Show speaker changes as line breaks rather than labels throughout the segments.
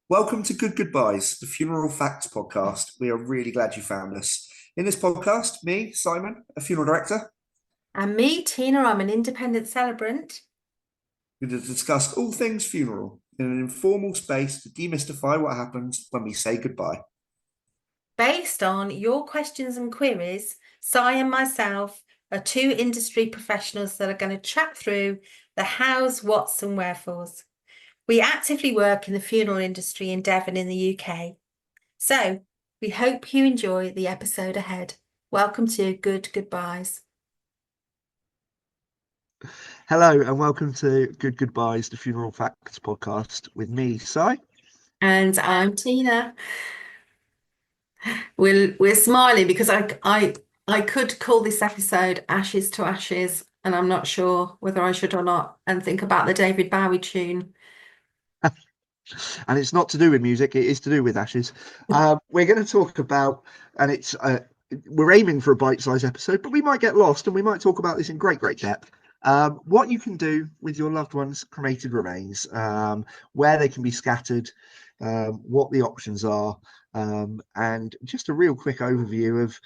Welcome to Good Goodbyes, the Funeral Facts podcast. We are really glad you found us. In this podcast, me, Simon, a funeral director,
And me, Tina, I'm an independent celebrant.
we discuss all things funeral in an informal space to demystify what happens when we say goodbye.
Based on your questions and queries, Si and myself are two industry professionals that are going to chat through the hows, whats, and wherefores. We actively work in the funeral industry in Devon in the UK. So we hope you enjoy the episode ahead. Welcome to Good Goodbyes.
Hello and welcome to Good Goodbyes, the Funeral Facts podcast with me, Si.
And I'm Tina. We're smiling because I could call this episode Ashes to Ashes, and I'm not sure whether I should or not, and think about the David Bowie tune.
And it's not to do with music, it is to do with ashes. We're going to talk about, and we're aiming for a bite-sized episode, but we might get lost and we might talk about this in great depth. What you can do with your loved ones' cremated remains, where they can be scattered, what the options are, and just a real quick overview of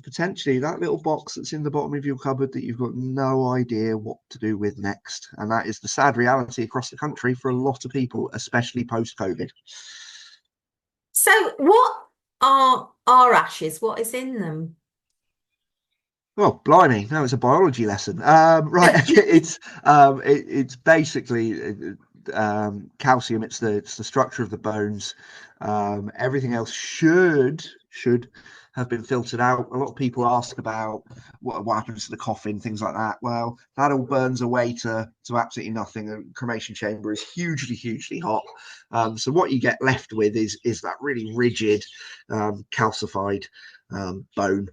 potentially that little box that's in the bottom of your cupboard that you've got no idea what to do with next. And that is the sad reality across the country for a lot of people, especially post-COVID.
So what are our ashes? What is in them?
Oh, blimey! No, it's a biology lesson. Right, it's basically calcium. It's the structure of the bones. Everything else should have been filtered out. A lot of people ask about what happens to the coffin, things like that. Well, that all burns away to absolutely nothing. The cremation chamber is hugely hot. So what you get left with is that really rigid, calcified bone,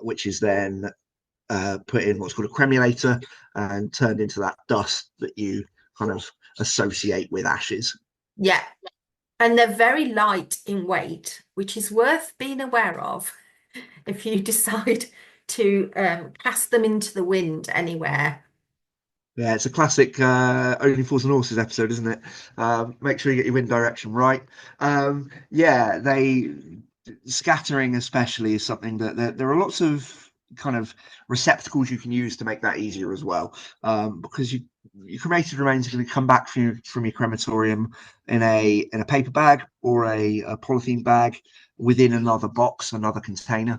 which is then put in what's called a cremulator and turned into that dust that you kind of associate with ashes.
Yeah, and they're very light in weight, which is worth being aware of if you decide to cast them into the wind anywhere.
Yeah, it's a classic Only Fools and Horses episode, isn't it? Make sure you get your wind direction right. Yeah, scattering especially is something that there are lots of kind of receptacles you can use to make that easier as well, because your cremated remains are going to come back from your crematorium in a paper bag or a polythene bag within another box, another container,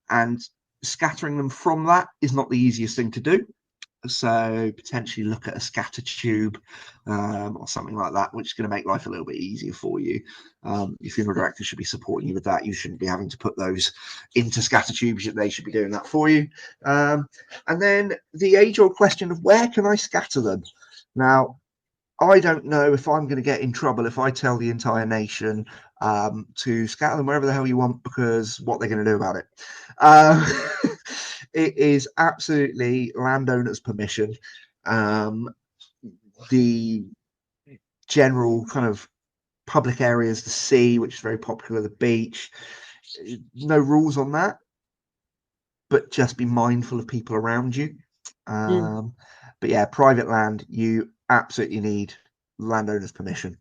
and scattering them from that is not the easiest thing to do. So potentially look at a scatter tube or something like that, which is going to make life a little bit easier for you. Your funeral director should be supporting you with that. You shouldn't be having to put those into scatter tubes. They should be doing that for you. And then the age-old question of where can I scatter them? Now, I don't know if I'm going to get in trouble if I tell the entire nation to scatter them wherever the hell you want, because what they're going to do about it. It is absolutely landowners' permission. The general kind of public areas, the sea, which is very popular, the beach, no rules on that, but just be mindful of people around you. But yeah, private land, you absolutely need landowners' permission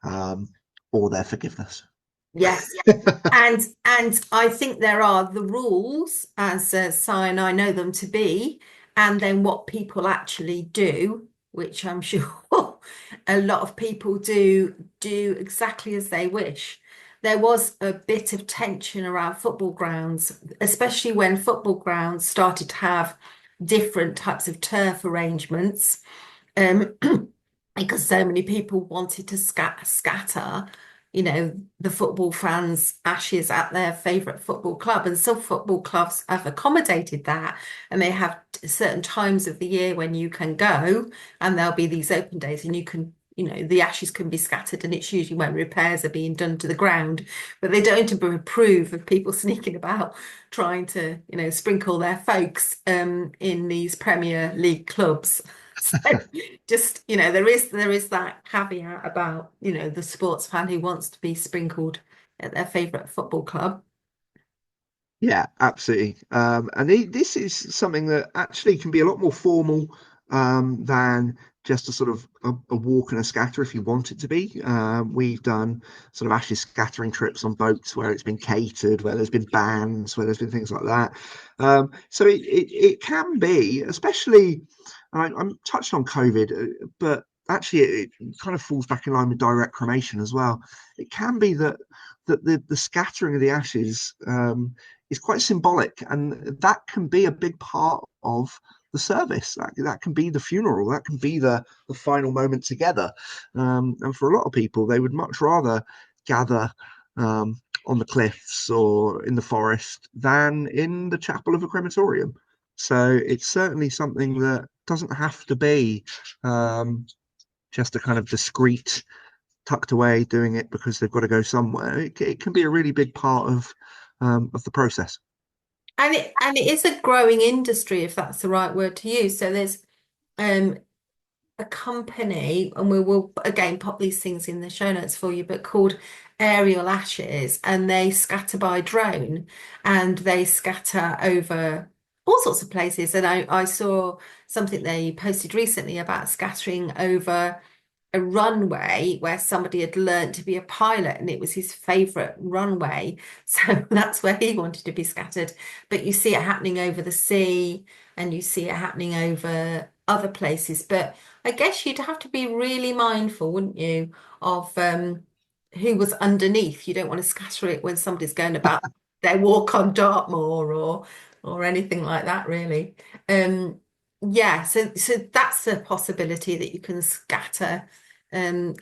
or their forgiveness.
Yes. And I think there are the rules, as Si and I know them to be, and then what people actually do, which I'm sure a lot of people do exactly as they wish. There was a bit of tension around football grounds, especially when football grounds started to have different types of turf arrangements, because so many people wanted to scatter the football fans' ashes at their favourite football club. And some football clubs have accommodated that. And they have certain times of the year when you can go, and there'll be these open days, and the ashes can be scattered. And it's usually when repairs are being done to the ground. But they don't approve of people sneaking about trying to, sprinkle their folks in these Premier League clubs. So just, there is that caveat about, the sports fan who wants to be sprinkled at their favourite football club.
Yeah, absolutely. And this is something that actually can be a lot more formal than just a sort of a walk and a scatter if you want it to be. We've done sort of ashes scattering trips on boats where it's been catered, where there's been bands, where there's been things like that. So it can be, especially, I'm touched on COVID, but actually it kind of falls back in line with direct cremation as well. It can be that the scattering of the ashes is quite symbolic, and that can be a big part of the service. That can be the funeral, that can be the final moment together. And for a lot of people, they would much rather gather on the cliffs or in the forest than in the chapel of a crematorium. So it's certainly something that doesn't have to be just a kind of discreet, tucked away doing it because they've got to go somewhere. It can be a really big part of the process.
And it is a growing industry, if that's the right word to use. So there's a company, and we will again pop these things in the show notes for you, but called Aerial Ashes, and they scatter by drone, and they scatter over all sorts of places. And I saw something they posted recently about scattering over a runway where somebody had learned to be a pilot, and it was his favorite runway, so that's where he wanted to be scattered. But you see it happening over the sea, and you see it happening over other places. But I guess you'd have to be really mindful, wouldn't you, of who was underneath. You don't want to scatter it when somebody's going about their walk on Dartmoor or anything like that, really. Yeah, so that's a possibility that you can scatter. And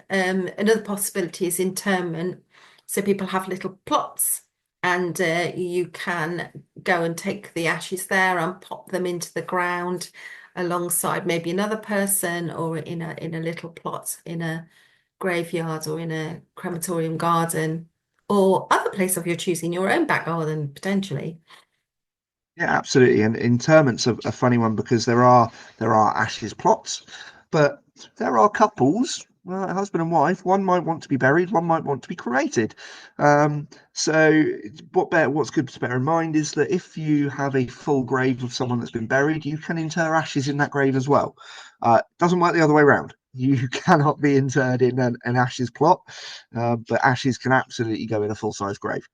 another possibility is interment. So people have little plots, and you can go and take the ashes there and pop them into the ground alongside maybe another person, or in a little plot in a graveyard or in a crematorium garden, or other place of your choosing, your own back garden potentially.
Yeah, absolutely. And interment's a funny one because there are ashes plots, but there are couples, husband and wife. One might want to be buried, one might want to be cremated. So what's good to bear in mind is that if you have a full grave of someone that's been buried, you can inter ashes in that grave as well. Doesn't work the other way around. You cannot be interred in an ashes plot, but ashes can absolutely go in a full-size grave.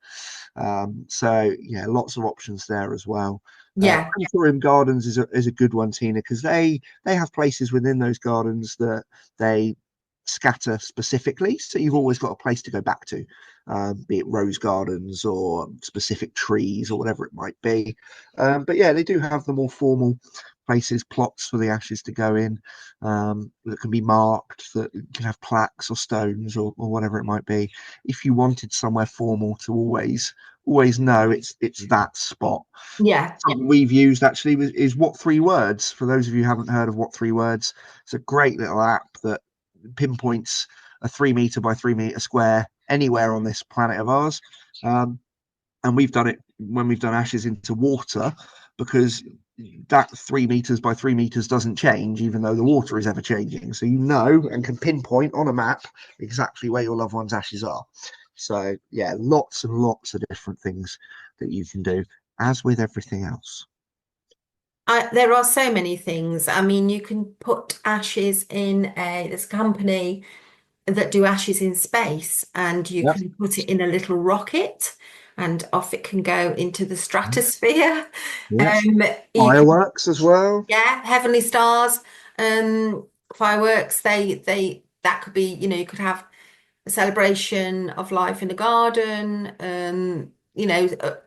So yeah, lots of options there as well.
Yeah.
Crematorium gardens is a good one, Tina, because they have places within those gardens that they scatter specifically, so you've always got a place to go back to, be it rose gardens or specific trees or whatever it might be. But yeah, they do have the more formal places, plots for the ashes to go in, that can be marked, that can have plaques or stones or whatever it might be. If you wanted somewhere formal to always know it's that spot.
Yeah.
Something we've used actually is What Three Words. For those of you who haven't heard of What Three Words, it's a great little app that pinpoints a 3 meter by 3 meter square anywhere on this planet of ours. And we've done it when we've done ashes into water, because that 3 meters by 3 meters doesn't change, even though the water is ever changing. So you know and can pinpoint on a map exactly where your loved one's ashes are. So yeah, lots and lots of different things that you can do, as with everything else.
There are so many things. I mean, you can put ashes in there's a company that do ashes in space, and you can put it in a little rocket, and off it can go into the stratosphere.
Yes.
You
Fireworks as well.
Yeah, heavenly stars, fireworks. That could be, you could have a celebration of life in a garden,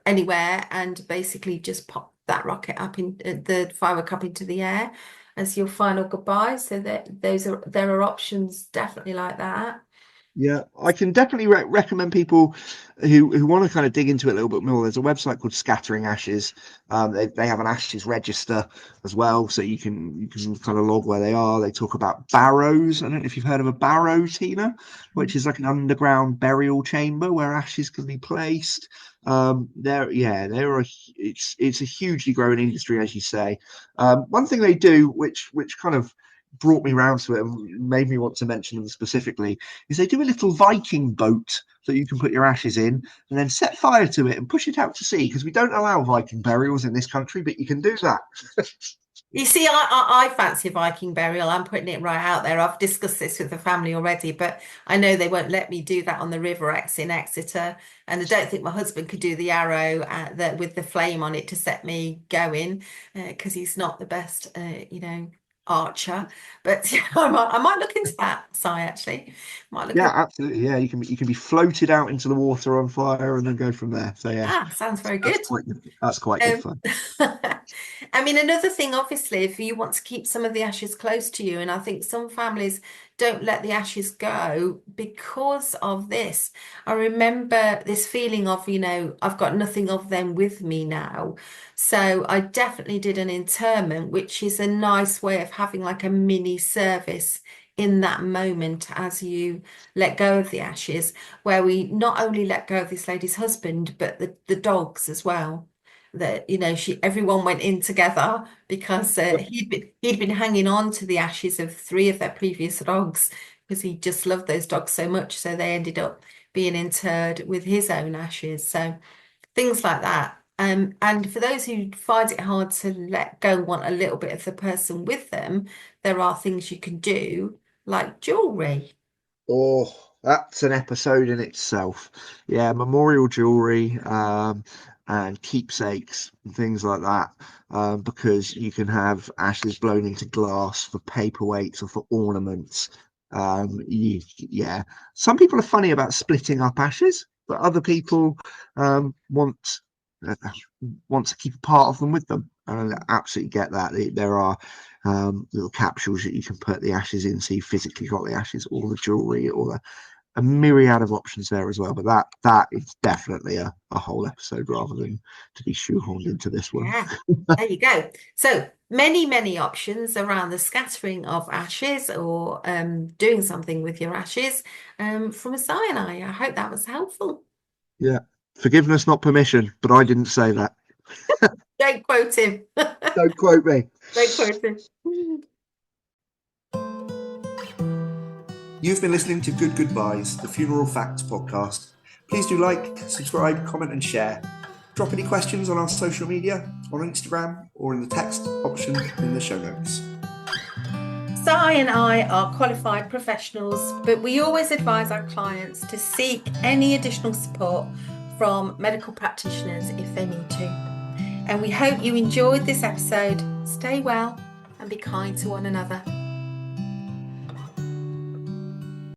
anywhere, and basically just pop that rocket up in the firework up into the air as your final goodbye. So there are options definitely like that.
Yeah, I can definitely recommend people who want to kind of dig into it a little bit more. There's a website called Scattering Ashes. They have an ashes register as well, so you can kind of log where they are. They talk about barrows. I don't know if you've heard of a barrow, Tina, which is like an underground burial chamber where ashes can be placed. It's a hugely growing industry, as you say. One thing they do, which kind of brought me round to it and made me want to mention them specifically, is they do a little Viking boat that you can put your ashes in and then set fire to it and push it out to sea, because we don't allow Viking burials in this country, but you can do that.
You see, I fancy a Viking burial. I'm putting it right out there. I've discussed this with the family already, but I know they won't let me do that on the River Exe in Exeter. And I don't think my husband could do the arrow with the flame on it to set me going, because he's not the best, archer. But I might look into that, Si, actually. Might look
Yeah,
at
absolutely. Yeah, you can be floated out into the water on fire and then go from there. So yeah,
sounds very
that's
good.
quite good fun.
I mean, another thing, obviously, if you want to keep some of the ashes close to you, and I think some families don't let the ashes go because of this. I remember this feeling of, I've got nothing of them with me now. So I definitely did an interment, which is a nice way of having like a mini service in that moment as you let go of the ashes, where we not only let go of this lady's husband, but the dogs as well. That everyone went in together because he'd been hanging on to the ashes of 3 of their previous dogs because he just loved those dogs so much. So they ended up being interred with his own ashes. So things like that. And for those who find it hard to let go, want a little bit of the person with them, there are things you can do, like jewellery.
Oh, that's an episode in itself. Yeah, memorial jewelry, and keepsakes and things like that. Because you can have ashes blown into glass for paperweights or for ornaments. Yeah, some people are funny about splitting up ashes, but other people want to keep a part of them with them. And I absolutely get that. There are little capsules that you can put the ashes in, so you physically got the ashes, or the jewelry, or a myriad of options there as well. But that is definitely a whole episode rather than to be shoehorned into this one.
Yeah, there you go. So many options around the scattering of ashes or doing something with your ashes from a cyanide. I hope that was helpful.
Yeah, forgiveness, not permission, but I didn't say that.
Don't quote him.
Don't quote me.
Don't quote him.
You've been listening to Good Goobyes, the Funeral Facts podcast. Please do like, subscribe, comment, and share. Drop any questions on our social media, on Instagram, or in the text option in the show notes.
Si and I are qualified professionals, but we always advise our clients to seek any additional support from medical practitioners if they need to. And we hope you enjoyed this episode. Stay well and be kind to one another.